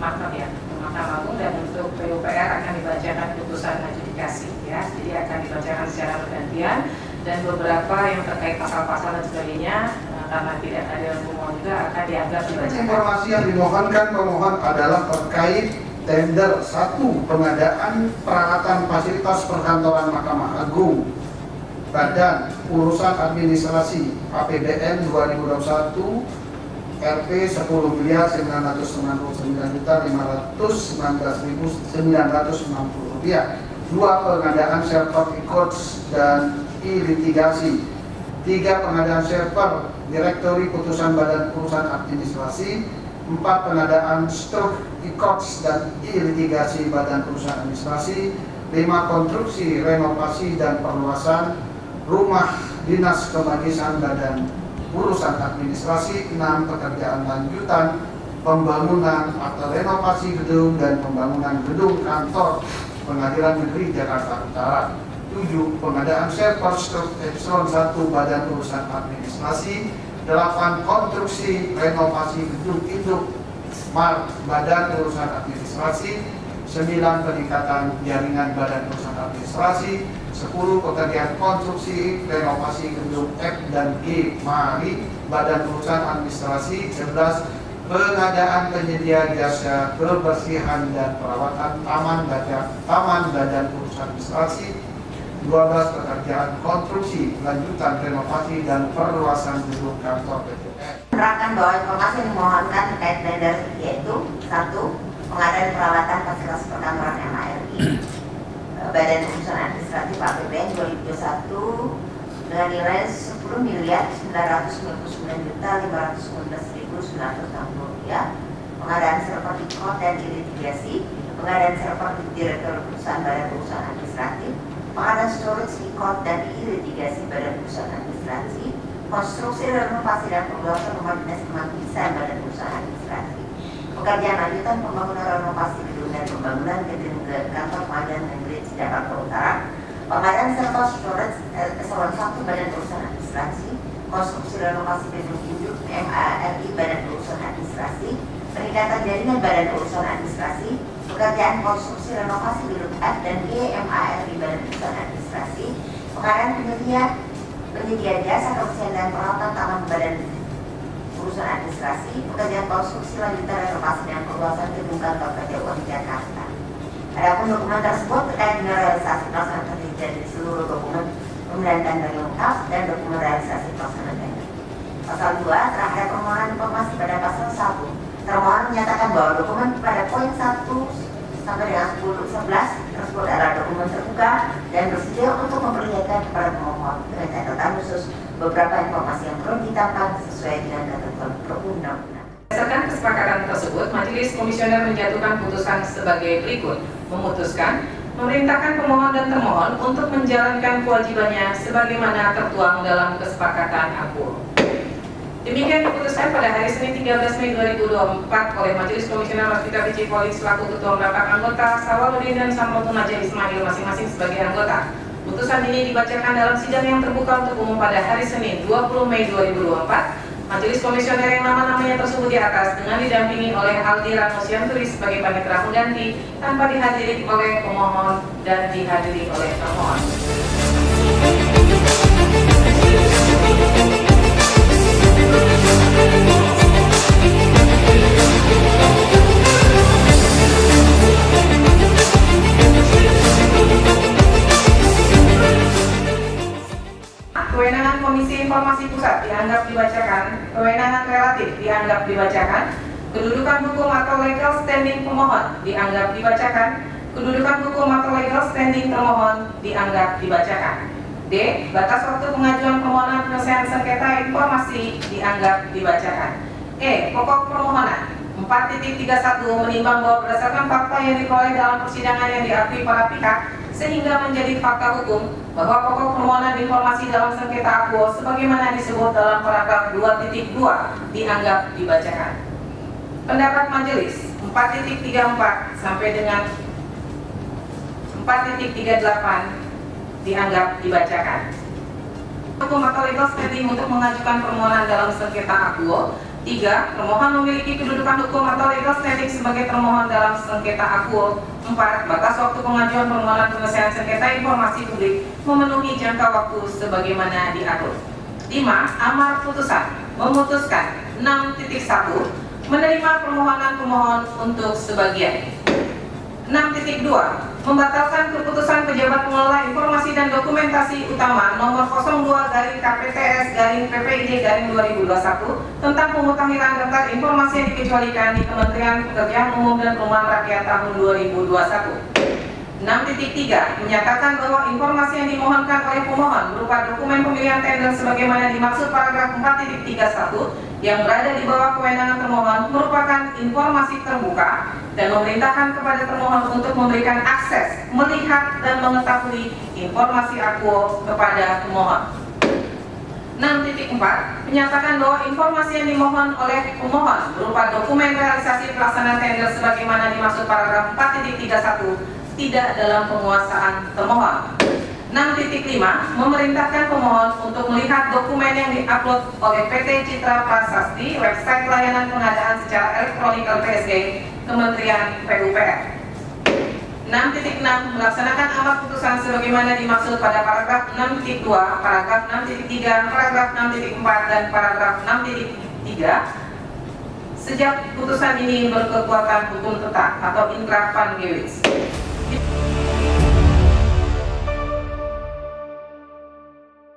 Mahkamah Agung, dan untuk PUPR akan dibacakan putusan adjudikasi ya. Jadi akan dibacakan secara bergantian, dan beberapa yang terkait pasal-pasal dan sebagainya karena tidak ada pemohon juga akan dianggap dibacakan. Informasi yang dimohonkan pemohon adalah terkait tender 1 pengadaan peralatan fasilitas perkantoran Mahkamah Agung Badan Urusan Administrasi APBN 2021 Rp 10.999.519.960 rupiah. 2 pengadaan server e-courts dan e-litigasi. 3 pengadaan server direktori putusan Badan Urusan Administrasi. 4 pengadaan struk e-courts dan e-litigasi Badan Urusan Administrasi. 5 konstruksi, renovasi dan perluasan rumah dinas kemajikan Badan Urusan Administrasi. 6 pekerjaan lanjutan pembangunan atau renovasi gedung dan pembangunan gedung kantor Pengadilan Negeri Jakarta Utara. 7 pengadaan server struk Epsilon 1 Badan Urusan Administrasi. 8 konstruksi renovasi gedung induk Badan Urusan Administrasi. 9 peningkatan jaringan Badan Urusan Administrasi. 10 pekerjaan konstruksi renovasi gedung F dan G Mari Badan Urusan Administrasi. 11 pengadaan penyedia jasa kebersihan dan perawatan taman Badan Urusan Administrasi. 12 pekerjaan konstruksi lanjutan renovasi dan perluasan gedung kantor BPN. Menerangkan bahwa informasi yang dimohonkan terkait tender yaitu 1. Pengadaan peralatan fasilitas perkantoran MARI Badan Urusan Administratif APBN 2021 dengan nilai Rp10.999.519.960. Pengadaan server e-court dan e-litigasi. Pengadaan server direktur perusahaan Badan Urusan Administratif. Pengadaan storage e-court dan e-litigasi Badan Urusan Administrasi. Konstruksi, renovasi dan perluasan rumah dinas kemajikan Badan Urusan Administrasi. Pekerjaan lanjutan pembangunan renovasi gedung dan pembangunan gedung kantor Pengadilan Negeri Jakarta Utara. Pengadaan server storage Eselon 1 Badan Urusan Administrasi. Konstruksi renovasi gedung induk MARI Badan Urusan Administrasi. Peningkatan jaringan Badan Urusan Administrasi. Pekerjaan konstruksi renovasi gedung F dan G MARI Badan Urusan Administrasi. Pengadaan penyedia jasa kebersihan dan perawatan taman Badan Urusan Administrasi. Pekerjaan konstruksi lanjutan renovasi dan perluasan gedung kantor KPU Jakarta. Adapun dokumen tersebut terkait dengan realisasi pelaksanaan kerja dari seluruh dokumen pemberian tender lengkap dan dokumen realisasi pelaksanaan tender. Pasal 2 terhadap permohonan informasi pada pasal 1, termohon menyatakan bahwa dokumen pada poin 1 sampai dengan 11 tersebut adalah dokumen terbuka dan bersedia untuk memperlihatkan kepada pemohon dengan catatan khusus beberapa informasi yang perlu ditambah sesuai dengan ketentuan perundang-undangan. Berdasarkan kesepakatan tersebut, Majelis Komisioner menjatuhkan putusan sebagai berikut. Memutuskan, memerintahkan pemohon dan termohon untuk menjalankan kewajibannya sebagaimana tertuang dalam kesepakatan APUR. Demikian diputuskan pada hari Senin 13 Mei 2024 oleh Majelis Komisioner Waskita Vici Polri selaku Ketua Rapat Anggota, Sawaludin dan Samrotu Naja Ismail masing-masing sebagai anggota. Putusan ini dibacakan dalam sidang yang terbuka untuk umum pada hari Senin 20 Mei 2024. Majelis Komisioner yang nama-namanya tersebut di atas dengan didampingi oleh Aldi Ranosianturi sebagai panitera pengganti tanpa dihadiri oleh pemohon dan dihadiri oleh termohon. Kewenangan Komisi Informasi Pusat dianggap dibacakan, kewenangan relatif dianggap dibacakan, kedudukan hukum atau legal standing pemohon dianggap dibacakan, kedudukan hukum atau legal standing termohon dianggap dibacakan. D. Batas waktu pengajuan permohonan penyelesaian sengketa informasi dianggap dibacakan. E. Pokok permohonan 4.31 menimbang bahwa berdasarkan fakta yang diperoleh dalam persidangan yang diakui para pihak sehingga menjadi fakta hukum bahwa pokok permohonan informasi dalam sengketa APUO sebagaimana disebut dalam paragraf 2.2 dianggap dibacakan. Pendapat majelis 4.34 sampai dengan 4.38 dianggap dibacakan. Hukum atau legal standing untuk mengajukan permohonan dalam sengketa APUO 3. Termohon memiliki kedudukan hukum atau legal standing sebagai termohon dalam sengketa akuo. 4. Batas waktu pengajuan permohonan penyelesaian sengketa informasi publik memenuhi jangka waktu sebagaimana diatur. 5. Amar putusan memutuskan 6.1 menerima permohonan pemohon untuk sebagian. 6.2 membatalkan keputusan pejabat pengelola informasi dan dokumentasi utama nomor 02/KPTS/PPID/2021 tentang pemutahiran daftar informasi yang dikecualikan di Kementerian Pekerjaan Umum dan Perumahan Rakyat tahun 2021. 6.3 menyatakan bahwa informasi yang dimohonkan oleh pemohon berupa dokumen pemilihan tender sebagaimana dimaksud paragraf 4.31 yang berada di bawah kewenangan termohon merupakan informasi terbuka dan memerintahkan kepada termohon untuk memberikan akses, melihat dan mengetahui informasi akuo kepada pemohon. 6.4 menyatakan bahwa informasi yang dimohon oleh pemohon berupa dokumen realisasi pelaksanaan tender sebagaimana dimaksud paragraf 4.31 tidak dalam penguasaan termohon. 6.5 memerintahkan pemohon untuk melihat dokumen yang diupload oleh PT Citra Prasasti website layanan pengadaan secara elektronik LPSG Kementerian PUPR. 6.6 melaksanakan amar putusan sebagaimana dimaksud pada paragraf 6.2, paragraf 6.3, paragraf 6.4 dan paragraf 6.3 sejak putusan ini berkekuatan hukum tetap atau intra pan gewis.